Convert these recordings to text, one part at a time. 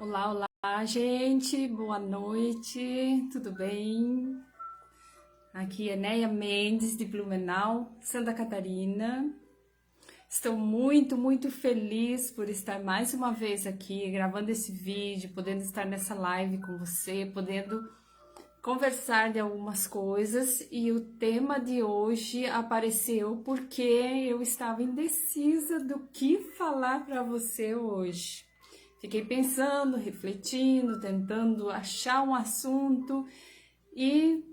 Olá, olá, gente, boa noite, tudo bem? Aqui é Neia Mendes, de Blumenau, Santa Catarina. Estou muito feliz por estar mais uma vez aqui gravando esse vídeo, podendo estar nessa live com você, podendo conversar de algumas coisas. E o tema de hoje apareceu porque eu estava indecisa do que falar para você hoje. Fiquei pensando, refletindo, tentando achar um assunto e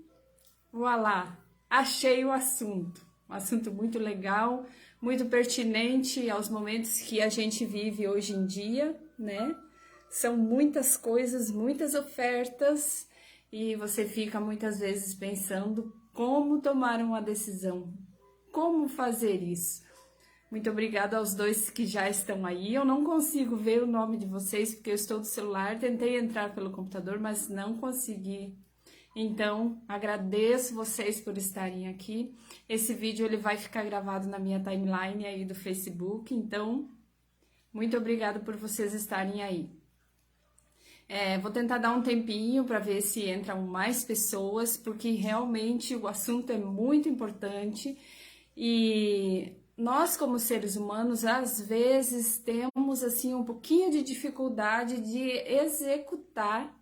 voilá, achei o assunto. Um assunto muito legal, muito pertinente aos momentos que a gente vive hoje em dia, né? São muitas coisas, muitas ofertas e você fica muitas vezes pensando como tomar uma decisão, como fazer isso. Muito obrigada aos dois que já estão aí. Eu não consigo ver o nome de vocês porque eu estou do celular. Tentei entrar pelo computador, mas não consegui. Então, agradeço vocês por estarem aqui. Esse vídeo ele vai ficar gravado na minha timeline aí do Facebook. Então, muito obrigada por vocês estarem aí. Vou tentar dar um tempinho para ver se entram mais pessoas, porque realmente o assunto é muito importante e nós, como seres humanos, às vezes temos assim um pouquinho de dificuldade de executar,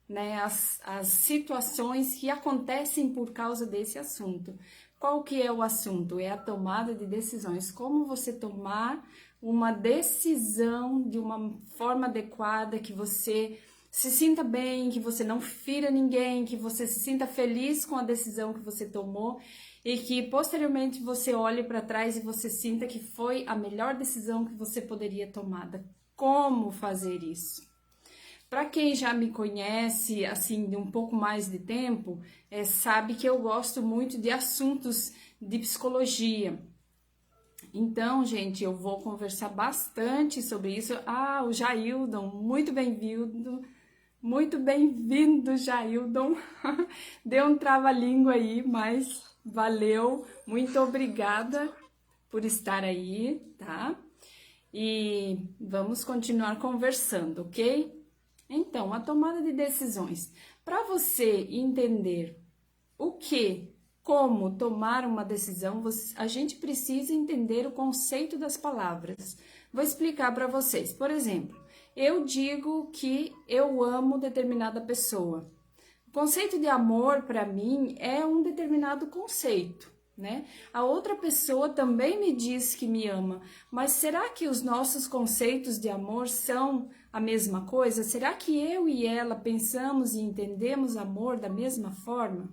né, as situações que acontecem por causa desse assunto. Qual que é o assunto? É a tomada de decisões. Como você tomar uma decisão de uma forma adequada, que você se sinta bem, que você não fira ninguém, que você se sinta feliz com a decisão que você tomou e que posteriormente você olhe para trás e você sinta que foi a melhor decisão que você poderia tomar. Como fazer isso? Para quem já me conhece assim de um pouco mais de tempo, sabe que eu gosto muito de assuntos de psicologia. Então, gente, eu vou conversar bastante sobre isso. Ah, o Jaildon, muito bem-vindo. Muito bem-vindo, Jaildon. Deu um trava-língua aí, mas valeu. Muito obrigada por estar aí, tá? E vamos continuar conversando, ok? Então, a tomada de decisões. Para você entender o que, como tomar uma decisão, a gente precisa entender o conceito das palavras. Vou explicar para vocês. Por exemplo, eu digo que eu amo determinada pessoa. O conceito de amor, para mim, é um determinado conceito, né? A outra pessoa também me diz que me ama, mas será que os nossos conceitos de amor são a mesma coisa? Será que eu e ela pensamos e entendemos amor da mesma forma?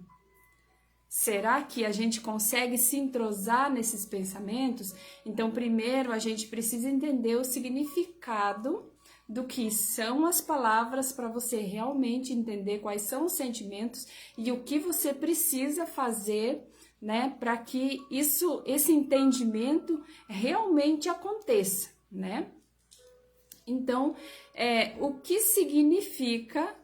Será que a gente consegue se entrosar nesses pensamentos? Então, primeiro a gente precisa entender o significado do que são as palavras para você realmente entender quais são os sentimentos e o que você precisa fazer, né, para que esse entendimento realmente aconteça, né? Então, o que significa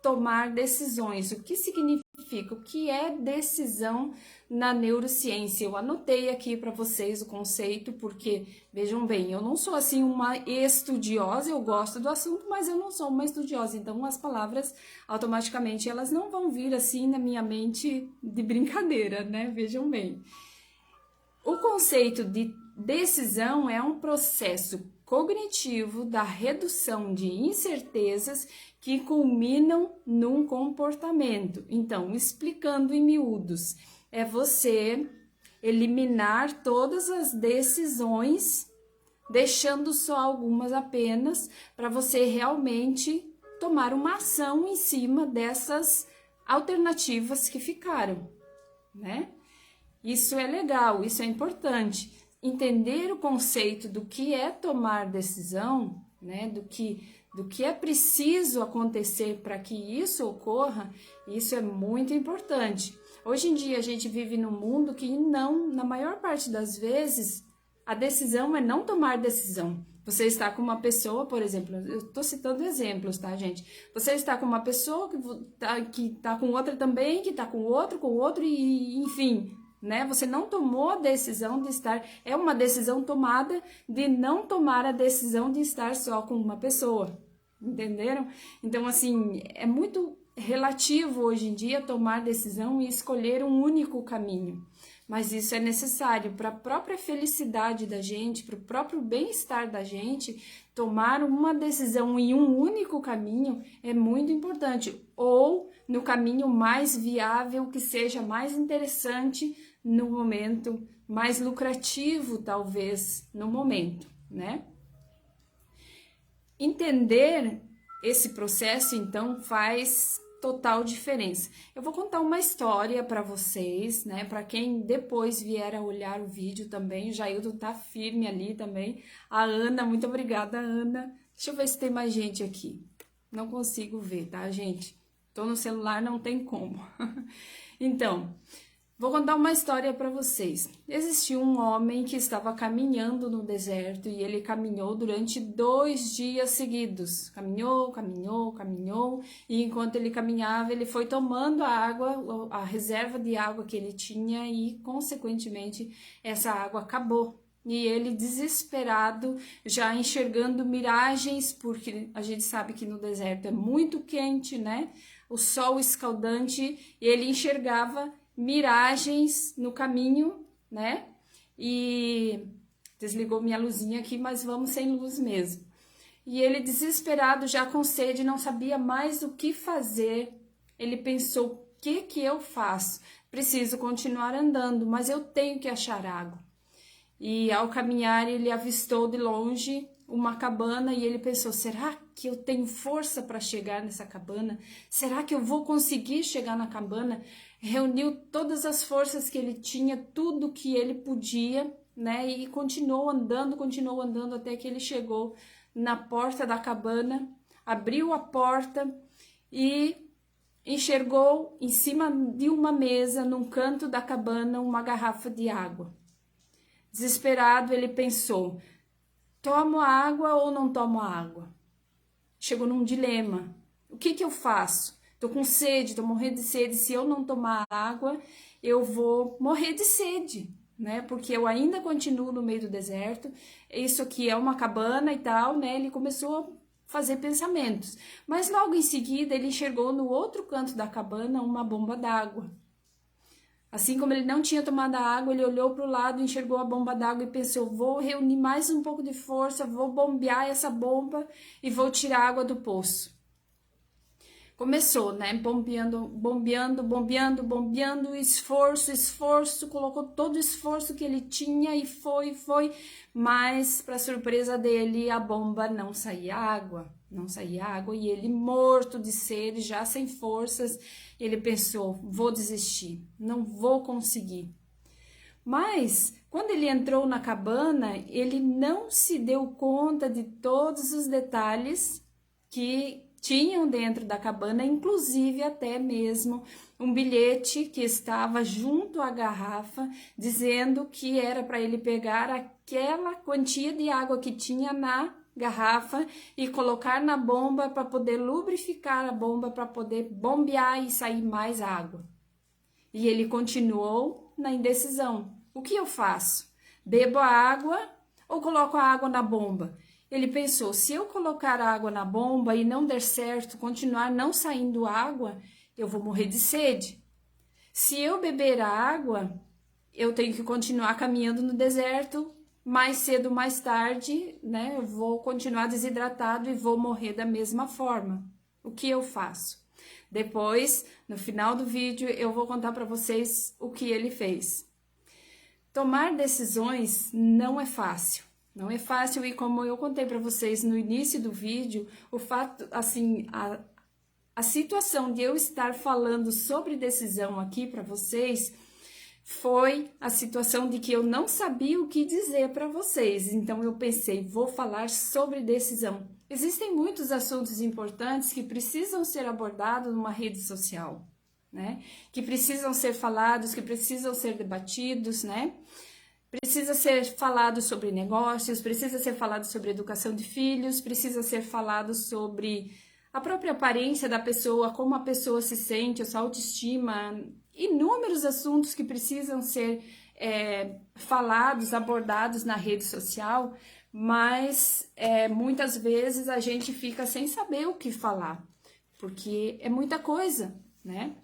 tomar decisões? O que significa? O que é decisão na neurociência? Eu anotei aqui para vocês o conceito, porque, vejam bem, eu não sou assim uma estudiosa, eu gosto do assunto, mas eu não sou uma estudiosa, então as palavras automaticamente elas não vão vir assim na minha mente de brincadeira, né? Vejam bem. O conceito de decisão é um processo cognitivo da redução de incertezas que culminam num comportamento. Então, explicando em miúdos, é você eliminar todas as decisões, deixando só algumas apenas, para você realmente tomar uma ação em cima dessas alternativas que ficaram, né? Isso é legal, isso é importante. Entender o conceito do que é tomar decisão, né? Do que é preciso acontecer para que isso ocorra, isso é muito importante. Hoje em dia a gente vive num mundo que não, na maior parte das vezes, a decisão é não tomar decisão. Você está com uma pessoa, por exemplo, eu estou citando exemplos, tá, gente? Você está com uma pessoa que tá com outra também, que está com outro, e enfim, né? Você não tomou a decisão de estar, é uma decisão tomada de não tomar a decisão de estar só com uma pessoa. entenderam? Então, assim, é muito relativo hoje em dia tomar decisão e escolher um único caminho. Mas isso é necessário para a própria felicidade da gente, para o próprio bem-estar da gente, tomar uma decisão em um único caminho é muito importante. Ou no caminho mais viável, que seja mais interessante no momento, mais lucrativo talvez no momento, né? Entender esse processo, então, faz total diferença. Eu vou contar uma história para vocês, né? Para quem depois vier a olhar o vídeo também. O Jailton tá firme ali também. A Ana, muito obrigada, Ana. Deixa eu ver se tem mais gente aqui. Não consigo ver, tá, gente? Tô no celular, não tem como. Então, vou contar uma história para vocês. Existiu um homem que estava caminhando no deserto e ele caminhou durante 2 dias seguidos. Caminhou, caminhou, caminhou, e enquanto ele caminhava, ele foi tomando a água, a reserva de água que ele tinha, e, consequentemente, essa água acabou. E ele, desesperado, já enxergando miragens, porque a gente sabe que no deserto é muito quente, né? O sol escaldante, e ele enxergava miragens no caminho, né? E desligou minha luzinha aqui, mas vamos sem luz mesmo. E ele, desesperado, já com sede, não sabia mais o que fazer. Ele pensou: o que eu faço? Preciso continuar andando, mas eu tenho que achar água. E ao caminhar, ele avistou de longe uma cabana e ele pensou: será que eu tenho força para chegar nessa cabana? Será que eu vou conseguir chegar na cabana? Reuniu todas as forças que ele tinha, tudo que ele podia, né? E continuou andando até que ele chegou na porta da cabana, abriu a porta e enxergou em cima de uma mesa, num canto da cabana, uma garrafa de água. Desesperado, ele pensou: tomo a água ou não tomo a água? Chegou num dilema. O que eu faço? Tô com sede, tô morrendo de sede. Se eu não tomar água, eu vou morrer de sede, né? Porque eu ainda continuo no meio do deserto. Isso aqui é uma cabana e tal, né? Ele começou a fazer pensamentos. Mas logo em seguida, ele enxergou no outro canto da cabana uma bomba d'água. Assim como ele não tinha tomado a água, ele olhou para o lado, enxergou a bomba d'água e pensou: vou reunir mais um pouco de força, vou bombear essa bomba e vou tirar a água do poço. Começou, né? Bombeando, esforço, colocou todo o esforço que ele tinha e foi. Mas, para surpresa dele, a bomba não saía água. E ele, morto de sede, já sem forças, ele pensou: vou desistir, não vou conseguir. Mas, quando ele entrou na cabana, ele não se deu conta de todos os detalhes que tinham dentro da cabana, inclusive até mesmo um bilhete que estava junto à garrafa, dizendo que era para ele pegar aquela quantia de água que tinha na garrafa e colocar na bomba para poder lubrificar a bomba, para poder bombear e sair mais água. E ele continuou na indecisão. O que eu faço? Bebo a água ou coloco a água na bomba? Ele pensou: se eu colocar a água na bomba e não der certo, continuar não saindo água, eu vou morrer de sede. Se eu beber a água, eu tenho que continuar caminhando no deserto, mais cedo ou mais tarde, né? Eu vou continuar desidratado e vou morrer da mesma forma. O que eu faço? Depois, no final do vídeo, eu vou contar para vocês o que ele fez. Tomar decisões não é fácil. Não é fácil, e como eu contei para vocês no início do vídeo, o fato, assim, a situação de eu estar falando sobre decisão aqui para vocês foi a situação de que eu não sabia o que dizer para vocês. Então eu pensei: vou falar sobre decisão. Existem muitos assuntos importantes que precisam ser abordados numa rede social, né? Que precisam ser falados, que precisam ser debatidos, né? Precisa ser falado sobre negócios, precisa ser falado sobre educação de filhos, precisa ser falado sobre a própria aparência da pessoa, como a pessoa se sente, a sua autoestima, inúmeros assuntos que precisam ser falados, abordados na rede social, mas muitas vezes a gente fica sem saber o que falar, porque é muita coisa, né?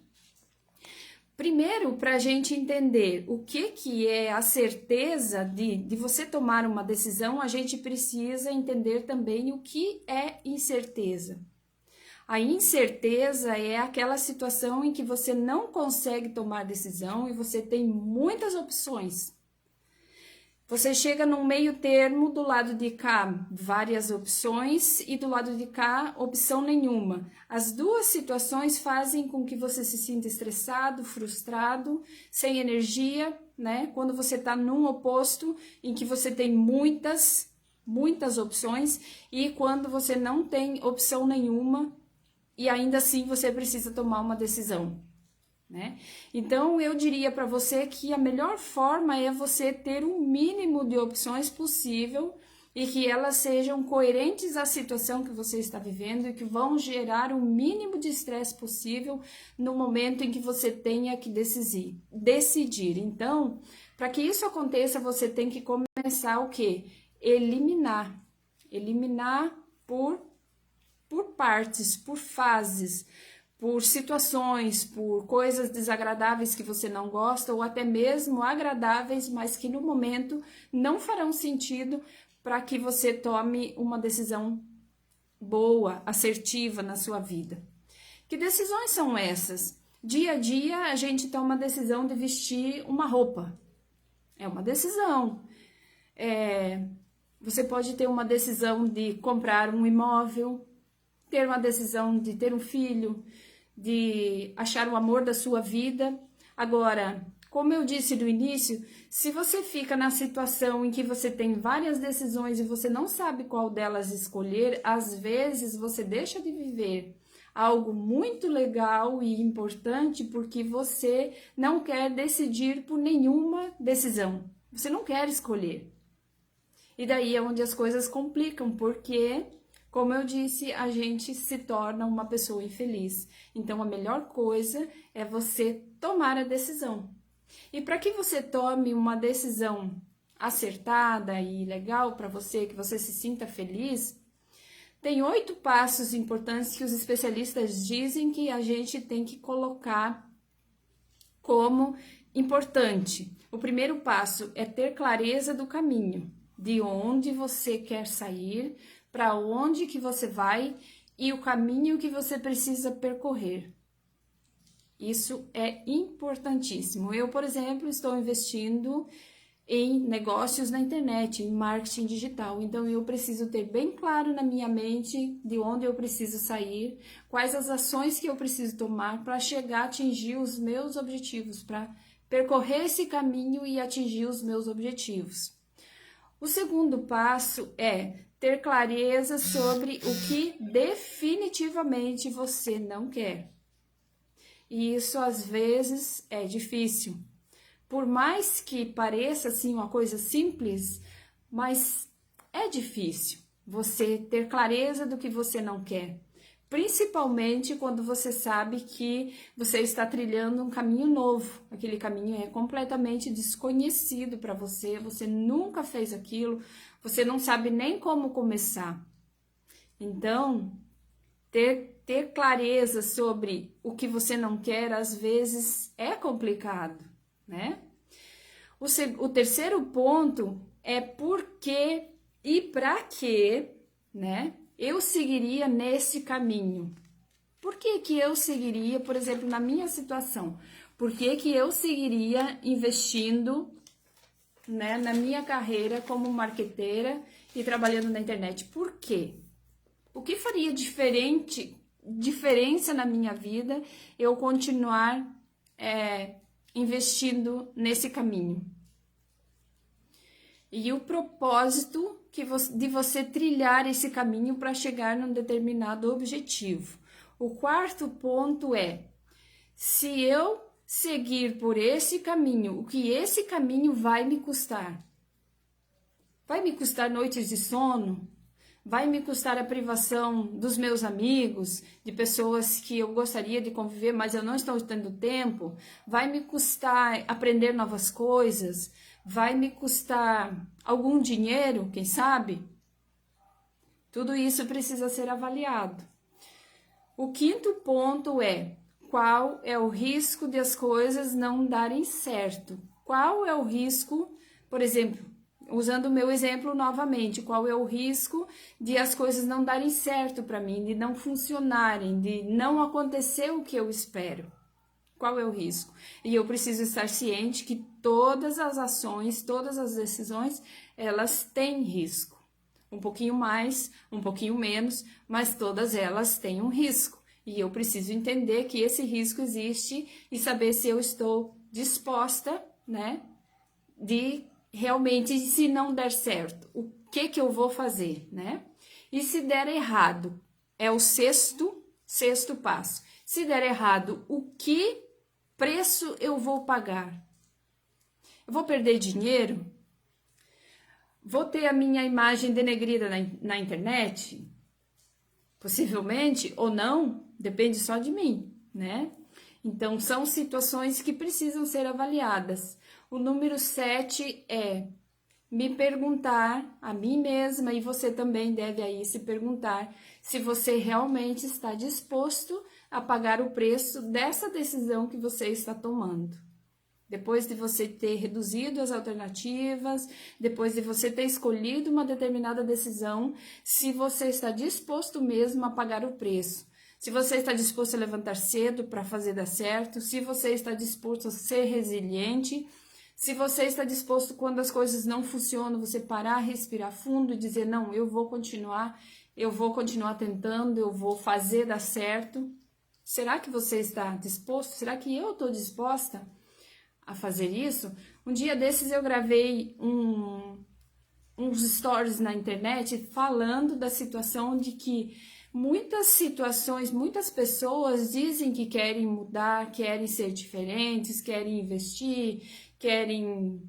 Primeiro, para a gente entender o que é a certeza de você tomar uma decisão, a gente precisa entender também o que é incerteza. A incerteza é aquela situação em que você não consegue tomar decisão e você tem muitas opções. Você chega num meio termo, do lado de cá, várias opções, e do lado de cá, opção nenhuma. As duas situações fazem com que você se sinta estressado, frustrado, sem energia, né? Quando você está num oposto, em que você tem muitas opções, e quando você não tem opção nenhuma, e ainda assim você precisa tomar uma decisão, né? Então eu diria para você que a melhor forma é você ter o mínimo de opções possível e que elas sejam coerentes à situação que você está vivendo e que vão gerar o mínimo de estresse possível no momento em que você tenha que decidir. Então, para que isso aconteça, você tem que começar o quê? Eliminar por partes, por fases, por situações, por coisas desagradáveis que você não gosta ou até mesmo agradáveis, mas que no momento não farão sentido para que você tome uma decisão boa, assertiva na sua vida. Que decisões são essas? Dia a dia a gente toma a decisão de vestir uma roupa. É uma decisão. Você pode ter uma decisão de comprar um imóvel, ter uma decisão de ter um filho, de achar o amor da sua vida. Agora, como eu disse no início, se você fica na situação em que você tem várias decisões e você não sabe qual delas escolher, às vezes você deixa de viver algo muito legal e importante porque você não quer decidir por nenhuma decisão. Você não quer escolher. E daí é onde as coisas complicam, porque, como eu disse, a gente se torna uma pessoa infeliz. Então, a melhor coisa é você tomar a decisão. E para que você tome uma decisão acertada e legal para você, que você se sinta feliz, tem 8 passos importantes que os especialistas dizem que a gente tem que colocar como importante. O primeiro passo é ter clareza do caminho, de onde você quer sair, para onde que você vai e o caminho que você precisa percorrer. Isso é importantíssimo. Eu, por exemplo, estou investindo em negócios na internet, em marketing digital. Então, eu preciso ter bem claro na minha mente de onde eu preciso sair, quais as ações que eu preciso tomar para chegar a atingir os meus objetivos, para percorrer esse caminho e atingir os meus objetivos. O segundo passo é ter clareza sobre o que definitivamente você não quer. E isso às vezes é difícil. Por mais que pareça assim uma coisa simples, mas é difícil você ter clareza do que você não quer. Principalmente quando você sabe que você está trilhando um caminho novo. Aquele caminho é completamente desconhecido para você, você nunca fez aquilo, você não sabe nem como começar. Então, ter clareza sobre o que você não quer, às vezes, é complicado, né? O terceiro ponto é por que e para que, né? Eu seguiria nesse caminho. Por que que eu seguiria, por exemplo, na minha situação? Por que que eu seguiria investindo, né, na minha carreira como marqueteira e trabalhando na internet? Por quê? O que faria diferença na minha vida eu continuar investindo nesse caminho? E o propósito de você trilhar esse caminho para chegar num determinado objetivo. O quarto ponto é, se eu seguir por esse caminho, o que esse caminho vai me custar? Vai me custar noites de sono? Vai me custar a privação dos meus amigos, de pessoas que eu gostaria de conviver, mas eu não estou tendo tempo? Vai me custar aprender novas coisas? Vai me custar algum dinheiro, quem sabe? Tudo isso precisa ser avaliado. O quinto ponto é: qual é o risco de as coisas não darem certo? Qual é o risco, por exemplo, usando o meu exemplo novamente, qual é o risco de as coisas não darem certo para mim, de não funcionarem, de não acontecer o que eu espero? Qual é o risco? E eu preciso estar ciente que todas as ações, todas as decisões, elas têm risco. Um pouquinho mais, um pouquinho menos, mas todas elas têm um risco. E eu preciso entender que esse risco existe e saber se eu estou disposta, né, de realmente, se não der certo, o que eu vou fazer, né? E se der errado, é o sexto passo. Se der errado, o que preço eu vou pagar? Eu vou perder dinheiro? Vou ter a minha imagem denegrida na internet? Possivelmente ou não, depende só de mim, né? Então, são situações que precisam ser avaliadas. O número 7 é me perguntar a mim mesma, e você também deve aí se perguntar se você realmente está disposto a pagar o preço dessa decisão que você está tomando. Depois de você ter reduzido as alternativas, depois de você ter escolhido uma determinada decisão, se você está disposto mesmo a pagar o preço. Se você está disposto a levantar cedo para fazer dar certo, se você está disposto a ser resiliente, se você está disposto, quando as coisas não funcionam, você parar, respirar fundo e dizer, não, eu vou continuar tentando, eu vou fazer dar certo. Será que você está disposto? Será que eu estou disposta a fazer isso? Um dia desses eu gravei uns stories na internet falando da situação de que muitas situações, muitas pessoas dizem que querem mudar, querem ser diferentes, querem investir, querem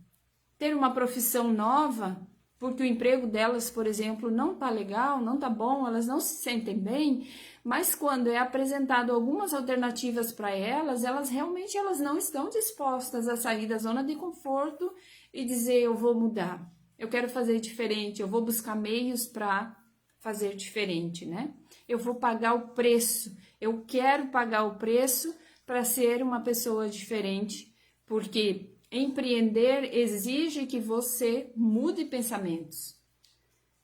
ter uma profissão nova, porque o emprego delas, por exemplo, não tá legal, não tá bom, elas não se sentem bem, mas quando é apresentado algumas alternativas para elas, elas realmente não estão dispostas a sair da zona de conforto e dizer, eu vou mudar, eu quero fazer diferente, eu vou buscar meios para fazer diferente, né? Eu vou pagar o preço, eu quero pagar o preço para ser uma pessoa diferente, porque empreender exige que você mude pensamentos.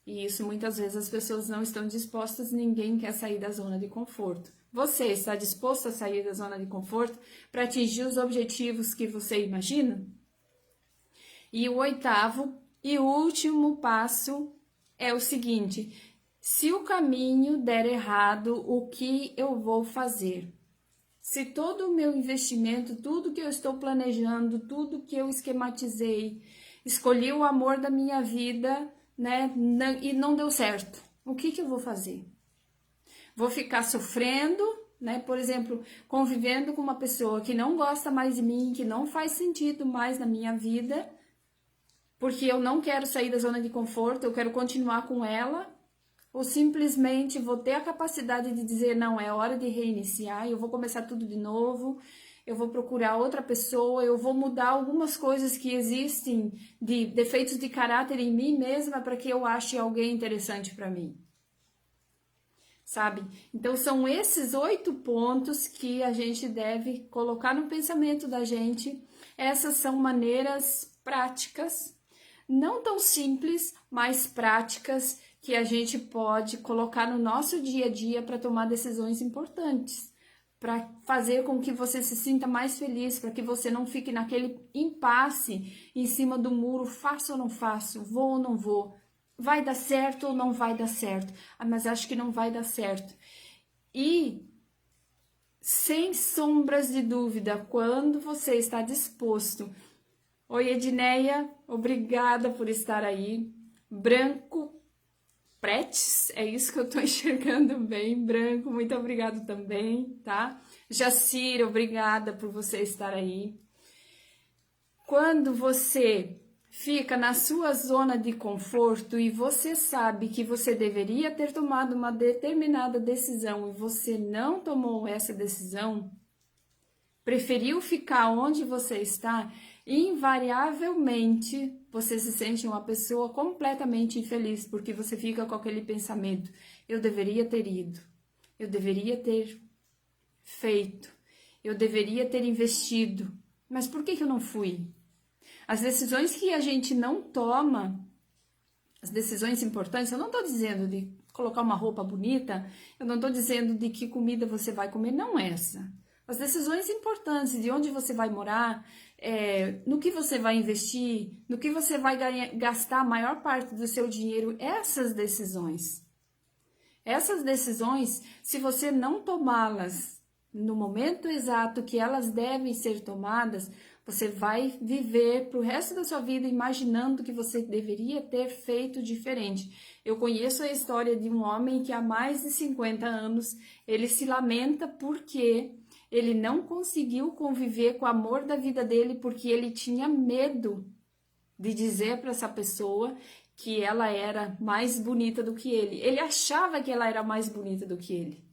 E isso muitas vezes as pessoas não estão dispostas, ninguém quer sair da zona de conforto. Você está disposto a sair da zona de conforto para atingir os objetivos que você imagina? E o oitavo e último passo é o seguinte: se o caminho der errado, o que eu vou fazer? Se todo o meu investimento, tudo que eu estou planejando, tudo que eu esquematizei, escolhi o amor da minha vida, né, e não deu certo, o que eu vou fazer? Vou ficar sofrendo, né, por exemplo, convivendo com uma pessoa que não gosta mais de mim, que não faz sentido mais na minha vida, porque eu não quero sair da zona de conforto, eu quero continuar com ela, ou simplesmente vou ter a capacidade de dizer, não, é hora de reiniciar, eu vou começar tudo de novo, eu vou procurar outra pessoa, eu vou mudar algumas coisas que existem de defeitos de caráter em mim mesma para que eu ache alguém interessante para mim. Sabe? Então, são esses 8 pontos que a gente deve colocar no pensamento da gente. Essas são maneiras práticas, não tão simples, mas práticas, que a gente pode colocar no nosso dia a dia para tomar decisões importantes, para fazer com que você se sinta mais feliz, para que você não fique naquele impasse em cima do muro, faço ou não faço, vou ou não vou, vai dar certo ou não vai dar certo, mas acho que não vai dar certo. E, sem sombras de dúvida, quando você está disposto... Oi, Edneia, obrigada por estar aí. Branco Pretes, é isso que eu tô enxergando bem, Branco, muito obrigado também, tá? Jacir, obrigada por você estar aí. Quando você fica na sua zona de conforto e você sabe que você deveria ter tomado uma determinada decisão e você não tomou essa decisão, preferiu ficar onde você está, invariavelmente você se sente uma pessoa completamente infeliz, porque você fica com aquele pensamento: eu deveria ter ido, eu deveria ter feito, eu deveria ter investido, mas por que eu não fui? As decisões que a gente não toma, as decisões importantes, eu não estou dizendo de colocar uma roupa bonita, eu não estou dizendo de que comida você vai comer, não essa. As decisões importantes, de onde você vai morar, no que você vai investir, no que você vai gastar a maior parte do seu dinheiro, essas decisões. Essas decisões, se você não tomá-las no momento exato que elas devem ser tomadas, você vai viver pro resto da sua vida imaginando que você deveria ter feito diferente. Eu conheço a história de um homem que há mais de 50 anos, ele se lamenta porque ele não conseguiu conviver com o amor da vida dele, porque ele tinha medo de dizer para essa pessoa que ela era mais bonita do que ele. Ele achava que ela era mais bonita do que ele.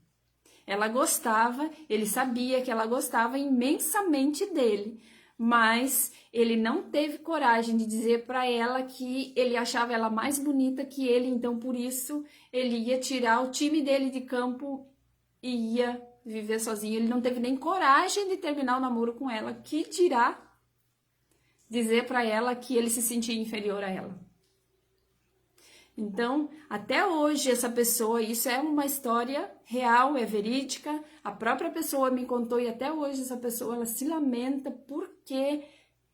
Ela gostava, ele sabia que ela gostava imensamente dele, mas ele não teve coragem de dizer para ela que ele achava ela mais bonita que ele, então por isso ele ia tirar o time dele de campo e ia viver sozinho. Ele não teve nem coragem de terminar o namoro com ela, que dirá dizer para ela que ele se sentia inferior a ela. Então, até hoje, essa pessoa, isso é uma história real, é verídica, a própria pessoa me contou e até hoje essa pessoa, ela se lamenta porque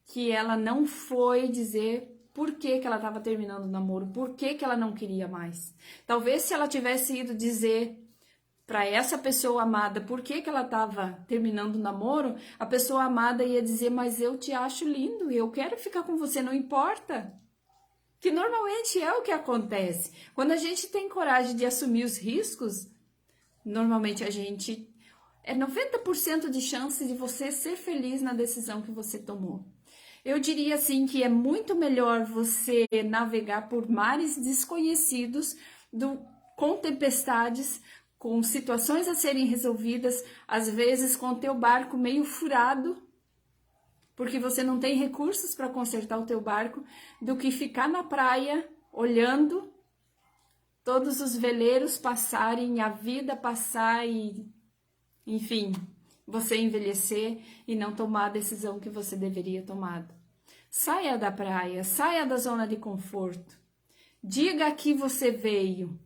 que ela não foi dizer por que ela estava terminando o namoro, por que ela não queria mais. Talvez se ela tivesse ido dizer para essa pessoa amada por que ela estava terminando o namoro, a pessoa amada ia dizer: mas eu te acho lindo, eu quero ficar com você, não importa. Que normalmente é o que acontece. Quando a gente tem coragem de assumir os riscos, normalmente a gente... é 90% de chance de você ser feliz na decisão que você tomou. Eu diria assim que é muito melhor você navegar por mares desconhecidos, com tempestades, com situações a serem resolvidas, às vezes com o teu barco meio furado, porque você não tem recursos para consertar o teu barco, do que ficar na praia olhando todos os veleiros passarem, a vida passar e, enfim, você envelhecer e não tomar a decisão que você deveria tomar. Saia da praia, saia da zona de conforto. Diga a que você veio.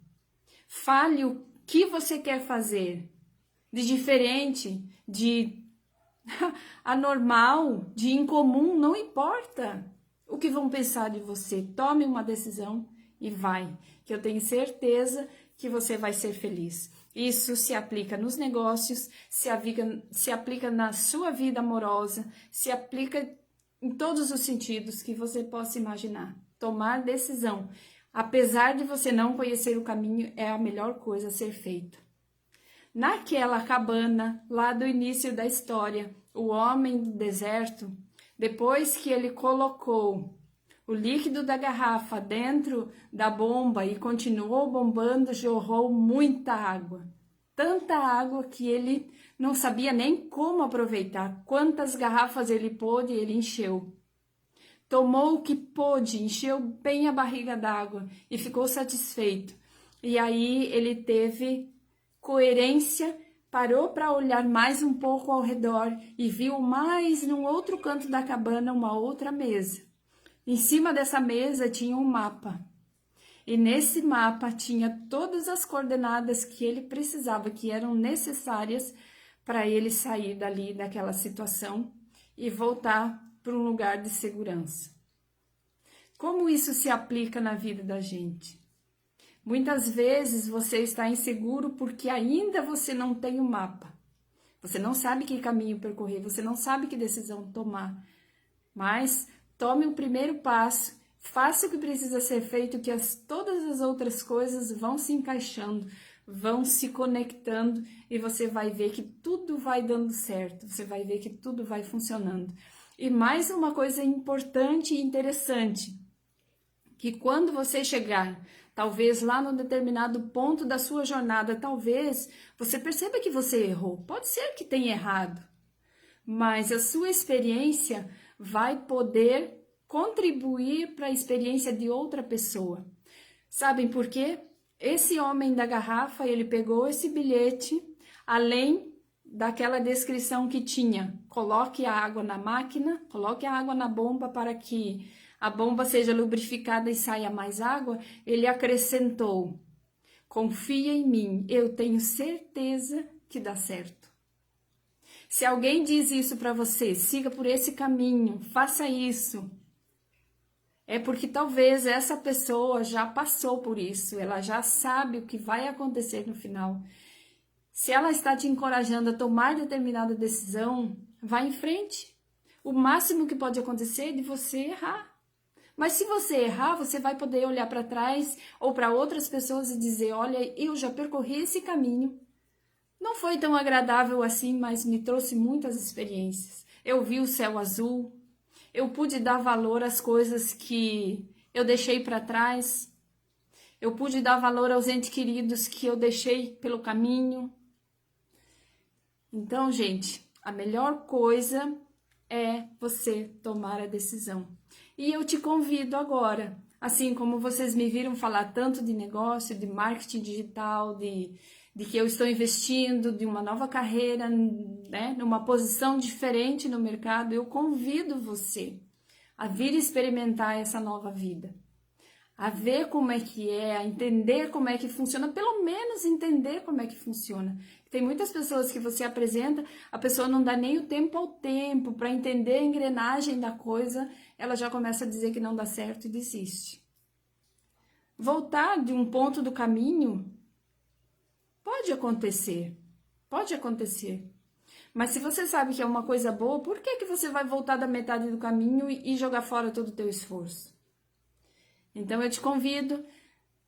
Fale o que você quer fazer de diferente, de anormal, de incomum, não importa o que vão pensar de você. Tome uma decisão e vai, que eu tenho certeza que você vai ser feliz. Isso se aplica nos negócios, se aplica na sua vida amorosa, se aplica em todos os sentidos que você possa imaginar. Tomar decisão, apesar de você não conhecer o caminho, é a melhor coisa a ser feita. Naquela cabana, lá do início da história, o homem do deserto, depois que ele colocou o líquido da garrafa dentro da bomba e continuou bombando, jorrou muita água. Tanta água que ele não sabia nem como aproveitar. Quantas garrafas ele pôde, ele encheu. Tomou o que pôde, encheu bem a barriga d'água e ficou satisfeito. E aí ele teve coerência, parou para olhar mais um pouco ao redor e viu mais num outro canto da cabana uma outra mesa. Em cima dessa mesa tinha um mapa. E nesse mapa tinha todas as coordenadas que ele precisava, que eram necessárias para ele sair dali daquela situação e voltar para um lugar de segurança. Como isso se aplica na vida da gente? Muitas vezes você está inseguro porque ainda você não tem o mapa. Você não sabe que caminho percorrer, você não sabe que decisão tomar. Mas tome o primeiro passo, faça o que precisa ser feito, que todas as outras coisas vão se encaixando, vão se conectando e você vai ver que tudo vai dando certo, você vai ver que tudo vai funcionando. E mais uma coisa importante e interessante, que quando você chegar, talvez lá no determinado ponto da sua jornada, talvez você perceba que você errou. Pode ser que tenha errado, mas a sua experiência vai poder contribuir para a experiência de outra pessoa. Sabem por quê? Esse homem da garrafa, ele pegou esse bilhete, além daquela descrição que tinha: coloque a água na máquina, coloque a água na bomba para que a bomba seja lubrificada e saia mais água, ele acrescentou: confia em mim, eu tenho certeza que dá certo. Se alguém diz isso para você, siga por esse caminho, faça isso, é porque talvez essa pessoa já passou por isso, ela já sabe o que vai acontecer no final. Se ela está te encorajando a tomar determinada decisão, vá em frente. O máximo que pode acontecer é de você errar. Mas se você errar, você vai poder olhar para trás ou para outras pessoas e dizer: olha, eu já percorri esse caminho. Não foi tão agradável assim, mas me trouxe muitas experiências. Eu vi o céu azul, eu pude dar valor às coisas que eu deixei para trás, eu pude dar valor aos entes queridos que eu deixei pelo caminho. Então, gente, a melhor coisa é você tomar a decisão. E eu te convido agora, assim como vocês me viram falar tanto de negócio, de marketing digital, de que eu estou investindo, de uma nova carreira, né, numa posição diferente no mercado, eu convido você a vir experimentar essa nova vida, a ver como é que é, a entender como é que funciona, pelo menos entender como é que funciona. Tem muitas pessoas que você apresenta, a pessoa não dá nem o tempo ao tempo para entender a engrenagem da coisa, ela já começa a dizer que não dá certo e desiste. Voltar de um ponto do caminho pode acontecer, mas se você sabe que é uma coisa boa, por que você vai voltar da metade do caminho e jogar fora todo o teu esforço? Então eu te convido,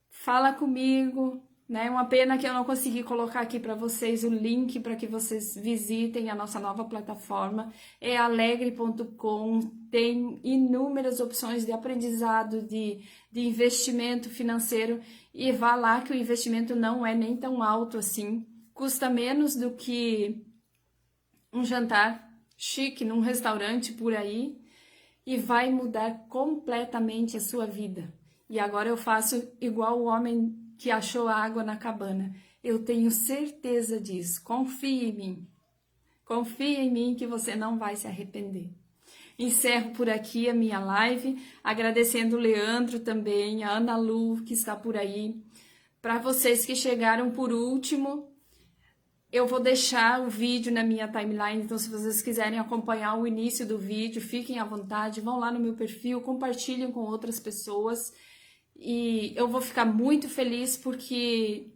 fala comigo, né? Uma pena que eu não consegui colocar aqui para vocês o link para que vocês visitem a nossa nova plataforma, é alegre.com, tem inúmeras opções de aprendizado, de investimento financeiro, e vá lá que o investimento não é nem tão alto assim, custa menos do que um jantar chique num restaurante por aí, e vai mudar completamente a sua vida. E agora eu faço igual o homem que achou a água na cabana. Eu tenho certeza disso. Confie em mim. Confie em mim que você não vai se arrepender. Encerro por aqui a minha live, agradecendo o Leandro também, a Ana Lu, que está por aí. Para vocês que chegaram por último, eu vou deixar o vídeo na minha timeline, então se vocês quiserem acompanhar o início do vídeo, fiquem à vontade, vão lá no meu perfil, compartilhem com outras pessoas, e eu vou ficar muito feliz porque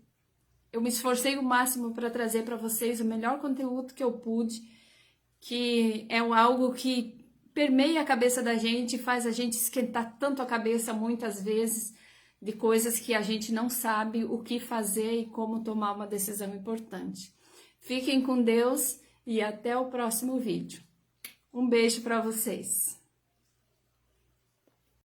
eu me esforcei o máximo para trazer para vocês o melhor conteúdo que eu pude, que é algo que permeia a cabeça da gente, faz a gente esquentar tanto a cabeça muitas vezes, de coisas que a gente não sabe o que fazer e como tomar uma decisão importante. Fiquem com Deus e até o próximo vídeo. Um beijo para vocês.